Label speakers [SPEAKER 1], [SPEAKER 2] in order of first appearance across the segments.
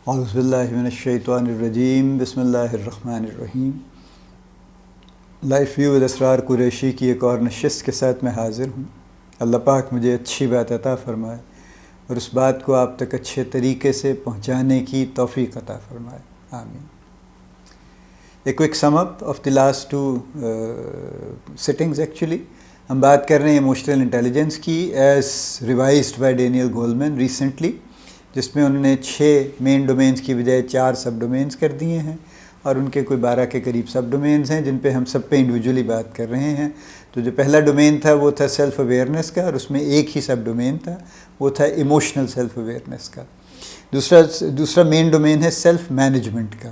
[SPEAKER 1] اعوذ باللہ من الشیطان الرجیم، بسم اللہ الرحمن الرحیم۔ لائف ویو ود اسرار قریشی کی ایک اور نشست کے ساتھ میں حاضر ہوں۔ اللہ پاک مجھے اچھی بات عطا فرمائے اور اس بات کو آپ تک اچھے طریقے سے پہنچانے کی توفیق عطا فرمائے، آمین۔ A quick sum up of the last two sittings actually. ہم بات کر رہے ہیں ایموشنل انٹیلیجنس کی as revised by Daniel Goleman recently, جس میں انہوں نے 6 مین ڈومینز کی بجائے 4 سب ڈومینز کر دیے ہیں، اور ان کے کوئی 12 کے قریب سب ڈومینز ہیں جن پہ ہم سب پہ انڈیویجولی بات کر رہے ہیں۔ تو جو پہلا ڈومین تھا وہ تھا سیلف اویئرنیس کا، اور اس میں ایک ہی سب ڈومین تھا، وہ تھا ایموشنل سیلف اویئرنیس کا۔ دوسرا مین ڈومین ہے سیلف مینجمنٹ کا،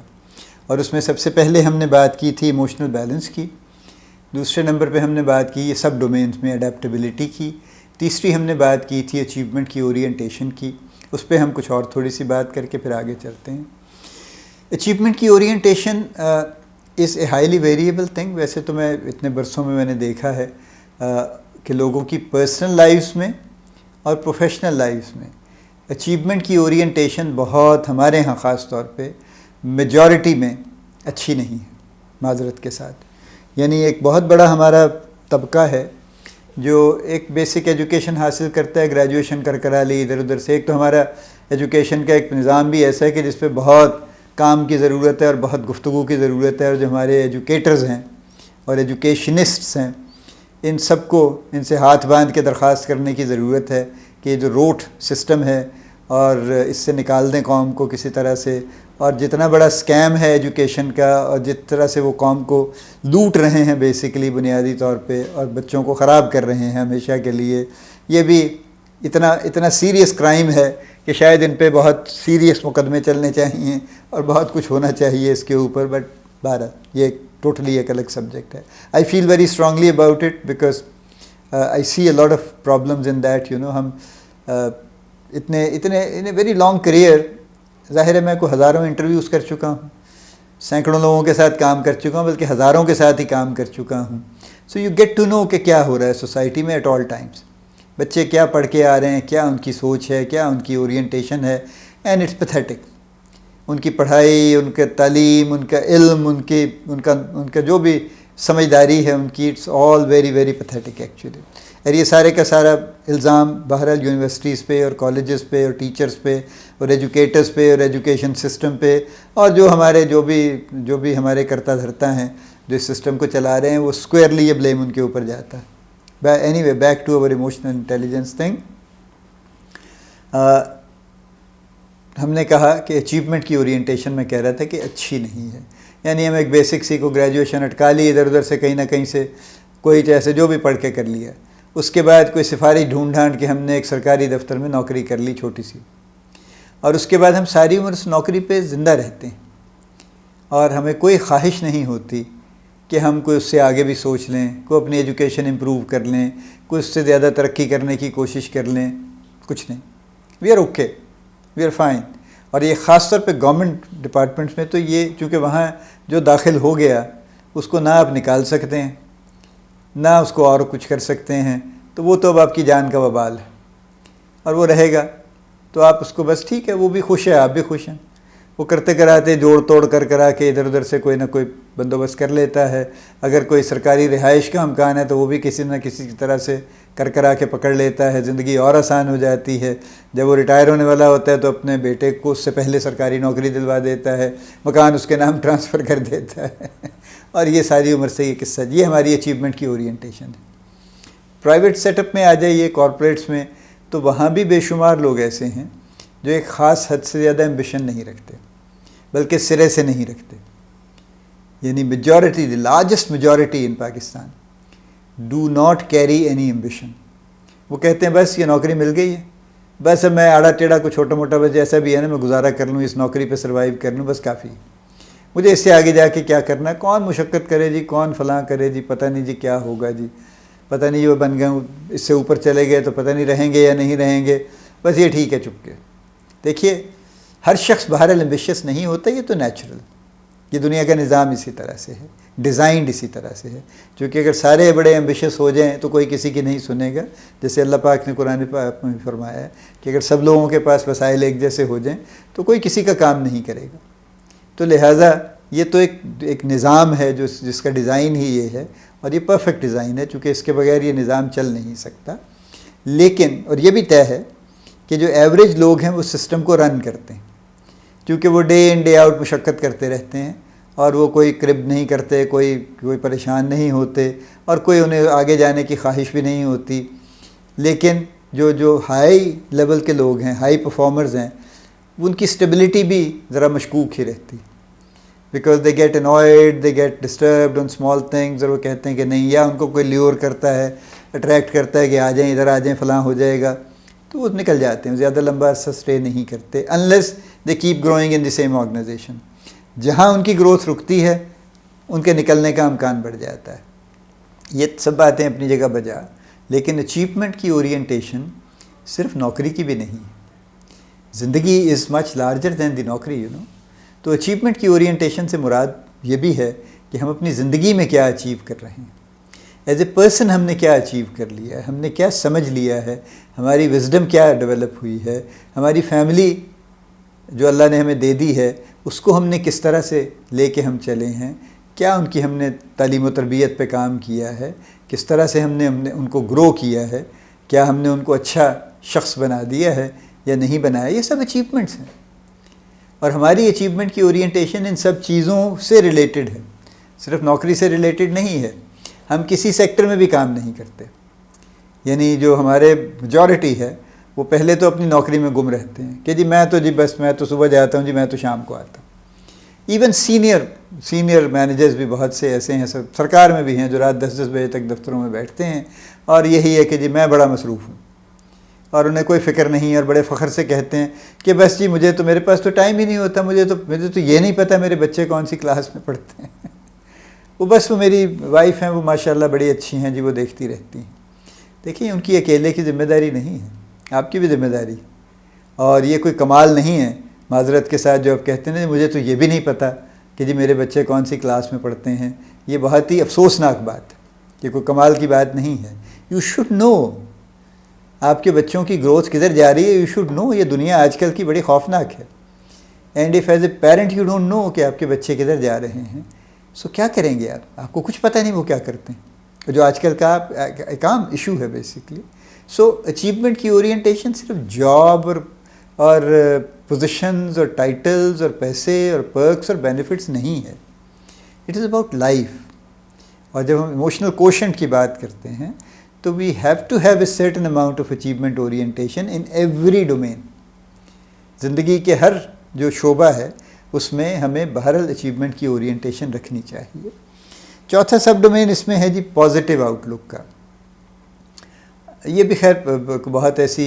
[SPEAKER 1] اور اس میں سب سے پہلے ہم نے بات کی تھی ایموشنل بیلنس کی، دوسرے نمبر پہ ہم نے بات کی یہ سب ڈومینز میں اڈیپٹیبلٹی کی، تیسری ہم نے بات کی تھی اچیومنٹ کی اورینٹیشن کی، اس پہ ہم کچھ اور تھوڑی سی بات کر کے پھر آگے چلتے ہیں۔ اچیومنٹ کی orientation is a highly variable thing. ویسے تو میں اتنے برسوں میں نے دیکھا ہے کہ لوگوں کی پرسنل لائفز میں اور پروفیشنل لائفز میں اچیومنٹ کی اورینٹیشن بہت، ہمارے ہاں خاص طور پہ میجورٹی میں اچھی نہیں ہے، معذرت کے ساتھ۔ یعنی ایک بہت بڑا ہمارا طبقہ ہے جو ایک بیسک ایجوکیشن حاصل کرتا ہے، گریجویشن کرا لی ادھر ادھر سے۔ ایک تو ہمارا ایجوکیشن کا ایک نظام بھی ایسا ہے کہ جس پہ بہت کام کی ضرورت ہے اور بہت گفتگو کی ضرورت ہے، اور جو ہمارے ایجوکیٹرز ہیں اور ایجوکیشنسٹس ہیں ان سب کو ان سے ہاتھ باندھ کے درخواست کرنے کی ضرورت ہے کہ یہ جو روٹ سسٹم ہے اور اس سے نکال دیں قوم کو کسی طرح سے، اور جتنا بڑا اسکیم ہے ایجوکیشن کا، اور جس طرح سے وہ قوم کو لوٹ رہے ہیں بیسیکلی بنیادی طور پہ، اور بچوں کو خراب کر رہے ہیں ہمیشہ کے لیے، یہ بھی اتنا سیریس کرائم ہے کہ شاید ان پہ بہت سیریس مقدمے چلنے چاہیے اور بہت کچھ ہونا چاہیے اس کے اوپر، بٹ بہرحال یہ ٹوٹلی ایک الگ سبجیکٹ ہے۔ I feel very strongly about it because I see a lot of problems in that, ہم اتنے in a very long career, ظاہر ہے میں کوئی ہزاروں انٹرویوز کر چکا ہوں، سینکڑوں لوگوں کے ساتھ کام کر چکا ہوں، بلکہ ہزاروں کے ساتھ ہی کام کر چکا ہوں۔ So you get to know کہ کیا ہو رہا ہے سوسائٹی میں ایٹ آل ٹائمز، بچے کیا پڑھ کے آ رہے ہیں، کیا ان کی سوچ ہے، کیا ان کی اورینٹیشن ہے، اینڈ اٹس پیتھیٹک۔ ان کی پڑھائی، ان کا تعلیم، ان کا علم، ان کا جو بھی سمجھداری ہے ان کی، it's all very very pathetic actually. اور یہ سارے کا سارا الزام بہرحال یونیورسٹیز پہ اور کالجز پہ اور ٹیچرز پہ اور ایجوکیٹرز پہ اور ایجوکیشن سسٹم پہ، اور جو ہمارے جو بھی ہمارے کرتا دھرتا ہیں جو اس سسٹم کو چلا رہے ہیں، وہ اسکوئرلی یہ بلیم ان کے اوپر جاتا ہے۔ Anyway back to our emotional intelligence thing. ہم نے کہا کہ اچیومنٹ کی اورینٹیشن میں کہہ رہا تھا کہ اچھی نہیں ہے، یعنی ہم ایک بیسک سی کو گریجویشن اٹکا لی ادھر ادھر سے کہیں نہ کہیں سے، کوئی جیسے جو بھی پڑھ کے کر لیا، اس کے بعد کوئی سفارش ڈھونڈ ڈھانڈ کے ہم نے ایک سرکاری دفتر میں نوکری کر لی چھوٹی سی، اور اس کے بعد ہم ساری عمر اس نوکری پہ زندہ رہتے ہیں، اور ہمیں کوئی خواہش نہیں ہوتی کہ ہم کوئی اس سے آگے بھی سوچ لیں، کوئی اپنی ایجوکیشن امپروو کر لیں، کوئی اس سے زیادہ ترقی کرنے کی کوشش کر لیں، کچھ نہیں۔ We are okay, we are fine. اور یہ خاص طور پہ گورنمنٹ ڈپارٹمنٹس میں تو یہ، چونکہ وہاں جو داخل ہو گیا اس کو نہ آپ نکال سکتے ہیں، نہ اس کو اور کچھ کر سکتے ہیں، تو وہ تو اب آپ کی جان کا وبال ہے، اور وہ رہے گا، تو آپ اس کو بس ٹھیک ہے، وہ بھی خوش ہے، آپ بھی خوش ہیں، وہ کرتے کراتے جوڑ توڑ کرا کے ادھر ادھر سے کوئی نہ کوئی بندوبست کر لیتا ہے۔ اگر کوئی سرکاری رہائش کا امکان ہے تو وہ بھی کسی نہ کسی طرح سے کرا کے پکڑ لیتا ہے، زندگی اور آسان ہو جاتی ہے۔ جب وہ ریٹائر ہونے والا ہوتا ہے تو اپنے بیٹے کو اس سے پہلے سرکاری نوکری دلوا دیتا ہے، مکان اس کے نام ٹرانسفر کر دیتا ہے، اور یہ ساری عمر سے یہ قصہ، یہ ہماری اچیومنٹ کی اورینٹیشن ہے۔ پرائیویٹ سیٹ اپ میں آ جائیے، کارپوریٹس میں، تو وہاں بھی بے شمار لوگ ایسے ہیں جو ایک خاص حد سے زیادہ ایمبیشن نہیں رکھتے، بلکہ سرے سے نہیں رکھتے۔ یعنی majority, the largest majority in Pakistan do not carry any ambition. وہ کہتے ہیں بس یہ نوکری مل گئی ہے، بس اب میں آڑا ٹیڑھا کو چھوٹا موٹا بس جیسا بھی ہے نا میں گزارا کر لوں، اس نوکری پہ سروائیو کر لوں، بس کافی ہے، مجھے اس سے آگے جا کے کیا کرنا ہے، کون مشقت کرے جی، کون فلاں کرے جی، پتہ نہیں جی کیا ہوگا جی، پتہ نہیں وہ بن گئے اس سے اوپر چلے گئے تو پتہ نہیں رہیں گے یا نہیں رہیں گے، بس یہ ٹھیک ہے چپ کے۔ دیکھیے ہر شخص بہرحال ایمبیشیس نہیں ہوتا، یہ تو نیچرل، یہ دنیا کا نظام اسی طرح سے ہے، ڈیزائنڈ اسی طرح سے ہے، چونکہ اگر سارے بڑے ایمبیشس ہو جائیں تو کوئی کسی کی نہیں سنے گا، جیسے اللہ پاک نے قرآن پاک میں فرمایا ہے کہ اگر سب لوگوں کے پاس وسائل ایک جیسے ہو جائیں تو کوئی کسی کا کام نہیں کرے گا. تو لہٰذا یہ تو ایک نظام ہے جس کا ڈیزائن ہی یہ ہے، اور یہ پرفیکٹ ڈیزائن ہے، چونکہ اس کے بغیر یہ نظام چل نہیں سکتا. لیکن اور یہ بھی طے ہے کہ جو ایوریج لوگ ہیں وہ سسٹم کو رن کرتے ہیں، کیونکہ وہ ڈے ان ڈے آؤٹ مشقت کرتے رہتے ہیں، اور وہ کوئی کرب نہیں کرتے، کوئی پریشان نہیں ہوتے، اور کوئی انہیں آگے جانے کی خواہش بھی نہیں ہوتی. لیکن جو ہائی لیول کے لوگ ہیں، ہائی پرفارمرز ہیں، ان کی اسٹیبلٹی بھی ذرا مشکوک ہی رہتی، because they get annoyed, they get disturbed on small things, اور وہ کہتے ہیں کہ نہیں، یا ان کو کوئی لیور کرتا ہے، اٹریکٹ کرتا ہے کہ آ جائیں ادھر، آ جائیں فلاں ہو جائے گا، تو وہ نکل جاتے ہیں، زیادہ لمبا عرصہ اسٹے نہیں کرتے، unless they keep growing in the same organization. جہاں ان کی گروتھ رکتی ہے ان کے نکلنے کا امکان بڑھ جاتا ہے. یہ سب باتیں اپنی جگہ بجا، لیکن اچیومنٹ کی اورینٹیشن صرف نوکری کی بھی نہیں ہے. زندگی از مچ لارجر دین دی نوکری، تو اچیومنٹ کی اورینٹیشن سے مراد یہ بھی ہے کہ ہم اپنی زندگی میں کیا اچیو کر رہے ہیں، ایز اے پرسن ہم نے کیا اچیو کر لیا ہے، ہم نے کیا سمجھ لیا ہے، ہماری وزڈم کیا ڈیولپ ہوئی ہے، ہماری فیملی جو اللہ نے ہمیں دے دی ہے اس کو ہم نے کس طرح سے لے کے ہم چلے ہیں، کیا ان کی ہم نے تعلیم و تربیت پہ کام کیا ہے، کس طرح سے ہم نے ان کو گرو کیا ہے، کیا ہم نے ان کو اچھا شخص بنا دیا ہے یا نہیں بنایا. یہ سب اچیومنٹس ہیں، اور ہماری اچیومنٹ کی اورینٹیشن ان سب چیزوں سے ریلیٹڈ ہے، صرف نوکری سے ریلیٹڈ نہیں ہے. ہم کسی سیکٹر میں بھی کام نہیں کرتے، یعنی جو ہمارے میجورٹی ہے وہ پہلے تو اپنی نوکری میں گم رہتے ہیں کہ میں تو صبح جاتا ہوں، میں تو شام کو آتا ہوں. ایون سینئر مینیجرز بھی بہت سے ایسے ہیں، سرکار میں بھی ہیں، جو رات 10 بجے تک دفتروں میں بیٹھتے ہیں، اور یہی ہے کہ میں بڑا مصروف ہوں، اور انہیں کوئی فکر نہیں، اور بڑے فخر سے کہتے ہیں کہ بس میرے پاس تو ٹائم ہی نہیں ہوتا، مجھے تو یہ نہیں پتہ میرے بچے کون سی کلاس میں پڑھتے ہیں. وہ میری وائف ہیں، وہ ماشاءاللہ بڑی اچھی ہیں وہ دیکھتی رہتی ہیں. دیکھیں، ان کی اکیلے کی ذمہ داری نہیں ہے، آپ کی بھی ذمہ داری، اور یہ کوئی کمال نہیں ہے معذرت کے ساتھ جو آپ کہتے ہیں مجھے تو یہ بھی نہیں پتہ کہ میرے بچے کون سی کلاس میں پڑھتے ہیں. یہ بہت ہی افسوسناک بات ہے، یہ کوئی کمال کی بات نہیں ہے. یو شوڈ نو آپ کے بچوں کی گروتھ کدھر جا رہی ہے، یو شوڈ نو. یہ دنیا آج کل کی بڑی خوفناک ہے، and if as a parent you don't know کہ آپ کے بچے کدھر جا رہے ہیں، سو کیا کریں گے آپ کو کچھ پتہ نہیں وہ کیا کرتے ہیں، جو آج کل کا ایک عام ایشو ہے بیسکلی. سو اچیومنٹ کی اورینٹیشن صرف جاب اور پوزیشنز اور ٹائٹلز اور پیسے اور پرکس اور بینیفٹس نہیں ہے، اٹ از اباؤٹ لائف. اور جب ہم ایموشنل کوشنٹ کی بات کرتے ہیں تو we have to have a certain amount of achievement orientation in every domain. زندگی کے ہر جو شعبہ ہے اس میں ہمیں بہرحال اچیومنٹ کی اورینٹیشن رکھنی چاہیے. چوتھا سب ڈومین اس میں ہے پازیٹیو آؤٹ لک کا. یہ بھی خیر بہت ایسی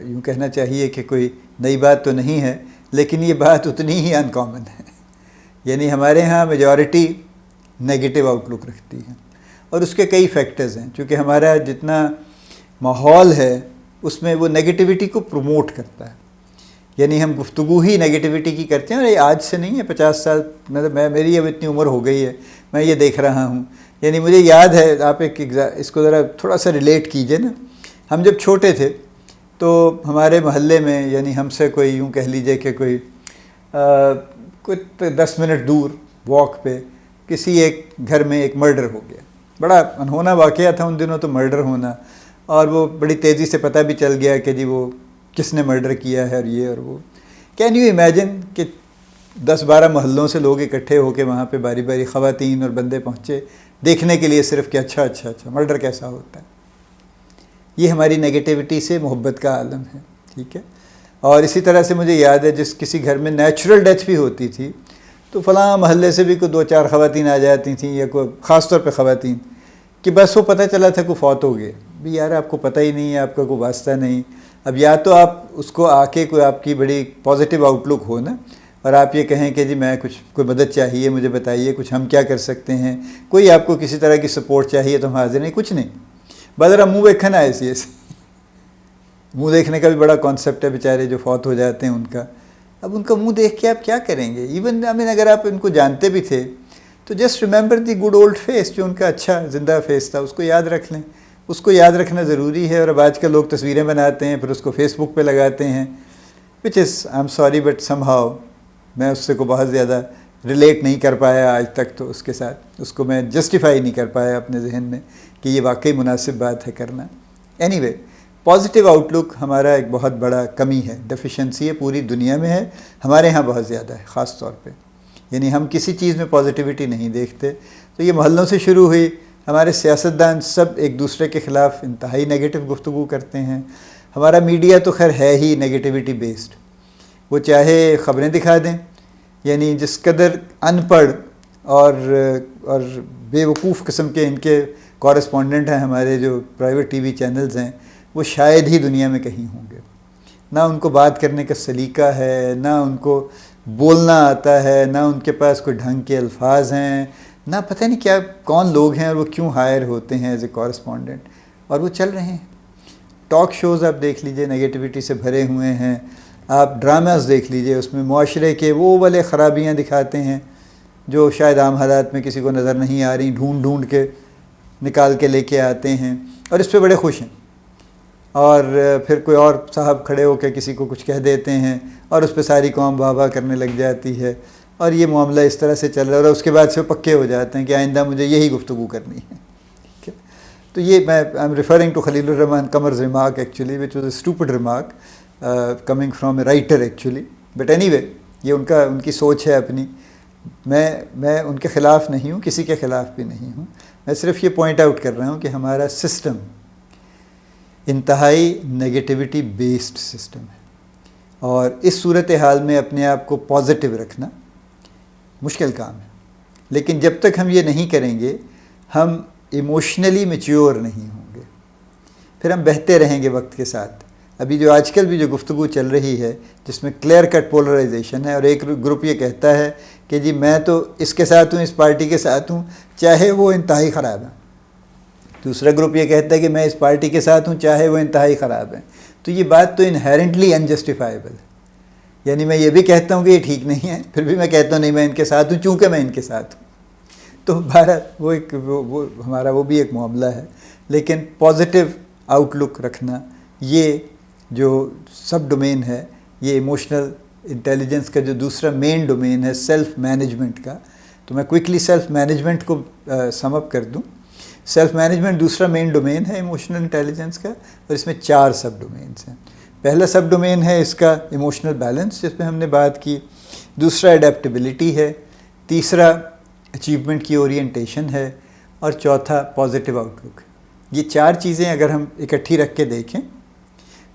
[SPEAKER 1] یوں کہنا چاہیے کہ کوئی نئی بات تو نہیں ہے، لیکن یہ بات اتنی ہی ان کامن ہے. یعنی ہمارے ہاں میجورٹی نگیٹو آؤٹ لک رکھتی ہے، اور اس کے کئی فیکٹرز ہیں. چونکہ ہمارا جتنا ماحول ہے اس میں وہ نگیٹیوٹی کو پروموٹ کرتا ہے، یعنی ہم گفتگو ہی نگیٹیوٹی کی کرتے ہیں. اور یہ آج سے نہیں ہے، 50 سال میری اب اتنی عمر ہو گئی ہے، میں یہ دیکھ رہا ہوں. یعنی مجھے یاد ہے، آپ اس کو ذرا تھوڑا سا ریلیٹ کیجئے نا. ہم جب چھوٹے تھے تو ہمارے محلے میں، یعنی ہم سے کوئی یوں کہہ لیجئے کہ کوئی 10 منٹ دور واک پہ کسی ایک گھر میں ایک مرڈر ہو گیا. بڑا انہونا واقعہ تھا ان دنوں تو مرڈر ہونا، اور وہ بڑی تیزی سے پتہ بھی چل گیا کہ وہ کس نے مرڈر کیا ہے اور یہ اور وہ. کین یو امیجن کہ 10-12 محلوں سے لوگ اکٹھے ہو کے وہاں پہ باری باری خواتین اور بندے پہنچے دیکھنے کے لیے صرف کہ اچھا مرڈر کیسا ہوتا ہے. یہ ہماری نگیٹیوٹی سے محبت کا عالم ہے، ٹھیک ہے. اور اسی طرح سے مجھے یاد ہے کسی گھر میں نیچرل ڈیتھ بھی ہوتی تھی تو فلاں محلے سے بھی کوئی 2-4 خواتین آ جاتی تھیں، یا کوئی خاص طور پہ خواتین، کہ بس وہ پتہ چلا تھا کوئی فوت ہو گیا. بھی یار آپ کو پتہ ہی نہیں ہے، آپ کا کوئی واسطہ نہیں. اب یا تو آپ اس کو آ کے کوئی آپ کی بڑی پازیٹیو آؤٹ لک ہو نا، اور آپ یہ کہیں کہ میں کوئی مدد چاہیے، مجھے بتائیے کچھ ہم کیا کر سکتے ہیں، کوئی آپ کو کسی طرح کی سپورٹ چاہیے تو ہم حاضر نہیں. کچھ نہیں، بدرا منہ دیکھنا ایسے منہ دیکھنے کا بھی بڑا کانسیپٹ ہے بیچارے جو فوت ہو جاتے ہیں ان کا. اب ان کا منہ دیکھ کے آپ کیا کریں گے؟ ایون اگر آپ ان کو جانتے بھی تھے تو just remember the good old face, جو ان کا اچھا زندہ فیس تھا، اس کو یاد رکھ لیں. اس کو یاد رکھنا ضروری ہے. اور اب آج کل لوگ تصویریں بناتے ہیں پھر اس کو فیس بک پہ لگاتے ہیں، which is I am sorry but somehow میں اس سے کو بہت زیادہ ریلیٹ نہیں کر پایا آج تک. تو اس کے ساتھ اس کو میں جسٹیفائی نہیں کر پایا اپنے ذہن میں کہ یہ واقعی مناسب بات ہے کرنا. اینی وے، پازیٹیو آؤٹ لک ہمارا ایک بہت بڑا کمی ہے، ڈیفیشنسی ہے، پوری دنیا میں ہے، ہمارے ہاں بہت زیادہ ہے خاص طور پہ. یعنی ہم کسی چیز میں پازیٹیوٹی نہیں دیکھتے. تو یہ محلوں سے شروع ہوئی. ہمارے سیاستدان سب ایک دوسرے کے خلاف انتہائی نیگیٹو گفتگو کرتے ہیں. ہمارا میڈیا تو خیر ہے ہی نیگیٹیوٹی بیسڈ. وہ چاہے خبریں دکھا دیں، یعنی جس قدر ان پڑھ اور بے وقوف قسم کے ان کے کورسپونڈنٹ ہیں ہمارے جو پرائیویٹ ٹی وی چینلز ہیں، وہ شاید ہی دنیا میں کہیں ہوں گے. نہ ان کو بات کرنے کا سلیقہ ہے، نہ ان کو بولنا آتا ہے، نہ ان کے پاس کوئی ڈھنگ کے الفاظ ہیں، نہ پتہ نہیں کیا کون لوگ ہیں اور وہ کیوں ہائر ہوتے ہیں ایز اے کورسپونڈنٹ، اور وہ چل رہے ہیں. ٹاک شوز آپ دیکھ لیجئے نیگیٹیوٹی سے بھرے ہوئے ہیں. آپ ڈراماز دیکھ لیجئے، اس میں معاشرے کے وہ والے خرابیاں دکھاتے ہیں جو شاید عام حالات میں کسی کو نظر نہیں آ رہی، ڈھونڈ کے نکال کے لے کے آتے ہیں اور اس پہ بڑے خوش ہیں. اور پھر کوئی اور صاحب کھڑے ہو کے کسی کو کچھ کہہ دیتے ہیں اور اس پہ ساری قوم واہ واہ کرنے لگ جاتی ہے. اور یہ معاملہ اس طرح سے چل رہا ہے اور اس کے بعد سے وہ پکے ہو جاتے ہیں کہ آئندہ مجھے یہی گفتگو کرنی ہے. ٹھیک ہے، تو یہ میں آئی ایم ریفرنگ ٹو خلیل الرحمن قمر's remark actually which was a stupid remark coming from a writer actually. But anyway یہ ان کی سوچ ہے اپنی. میں ان کے خلاف نہیں ہوں، کسی کے خلاف بھی نہیں ہوں. میں صرف یہ پوائنٹ آؤٹ کر رہا ہوں کہ ہمارا سسٹم انتہائی نیگیٹیوٹی بیسڈ سسٹم ہے، اور اس صورتحال میں اپنے آپ کو پازیٹیو رکھنا مشکل کام ہے. لیکن جب تک ہم یہ نہیں کریں گے ہم ایموشنلی میچیور نہیں ہوں گے، پھر ہم بہتے رہیں گے وقت کے ساتھ. ابھی جو آج کل بھی جو گفتگو چل رہی ہے جس میں کلیئر کٹ پولرائزیشن ہے، اور ایک گروپ یہ کہتا ہے کہ جی میں تو اس کے ساتھ ہوں، اس پارٹی کے ساتھ ہوں چاہے وہ انتہائی خراب ہے. دوسرا گروپ یہ کہتا ہے کہ میں اس پارٹی کے ساتھ ہوں چاہے وہ انتہائی خراب ہے. تو یہ بات تو انہیرنٹلی انجسٹیفائیبل ہے. یعنی میں یہ بھی کہتا ہوں کہ یہ ٹھیک نہیں ہے، پھر بھی میں کہتا ہوں نہیں میں ان کے ساتھ ہوں چونکہ میں ان کے ساتھ ہوں. تو بہرحال وہ ہمارا وہ بھی ایک معاملہ ہے. لیکن پازیٹیو آؤٹ لک رکھنا یہ جو سب ڈومین ہے، یہ ایموشنل انٹیلیجنس کا جو دوسرا مین ڈومین ہے سیلف مینجمنٹ کا. تو میں کوئکلی سیلف مینجمنٹ کو سم اپ کر دوں. سیلف مینجمنٹ دوسرا مین ڈومین ہے ایموشنل انٹیلیجنس کا، اور اس میں 4 سب ڈومینس ہیں. پہلا سب ڈومین ہے اس کا ایموشنل بیلنس جس پہ ہم نے بات کی. دوسرا اڈیپٹیبلٹی ہے. تیسرا اچیومنٹ کی اورینٹیشن ہے. اور چوتھا پازیٹیو آؤٹ لک. یہ 4 چیزیں اگر ہم اکٹھی رکھ کے دیکھیں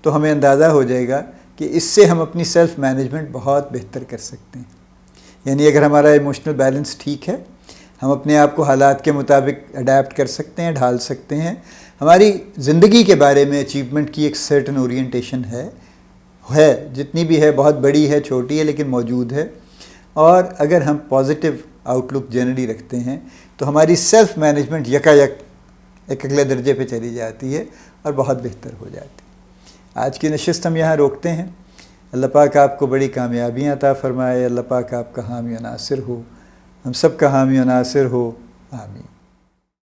[SPEAKER 1] تو ہمیں اندازہ ہو جائے گا کہ اس سے ہم اپنی سیلف مینجمنٹ بہت بہتر کر سکتے ہیں. یعنی اگر ہمارا ایموشنل بیلنس ٹھیک ہے، ہم اپنے آپ کو حالات کے مطابق اڈیپٹ کر سکتے ہیں، ڈھال سکتے ہیں. ہماری زندگی کے بارے میں اچیومنٹ کی ایک سرٹن اورینٹیشن ہے جتنی بھی ہے، بہت بڑی ہے چھوٹی ہے لیکن موجود ہے. اور اگر ہم پازیٹیو آؤٹ لک جنرلی رکھتے ہیں تو ہماری سیلف مینجمنٹ یکایک ایک اگلے درجے پہ چلی جاتی ہے اور بہت بہتر ہو جاتی ہے. آج کی نشست ہم یہاں روکتے ہیں. اللہ پاک آپ کو بڑی کامیابیاں عطا فرمائے. اللہ پاک آپ کا حامی و ناصر ہو، ہم سب کا حامی و ناصر ہو. آمین.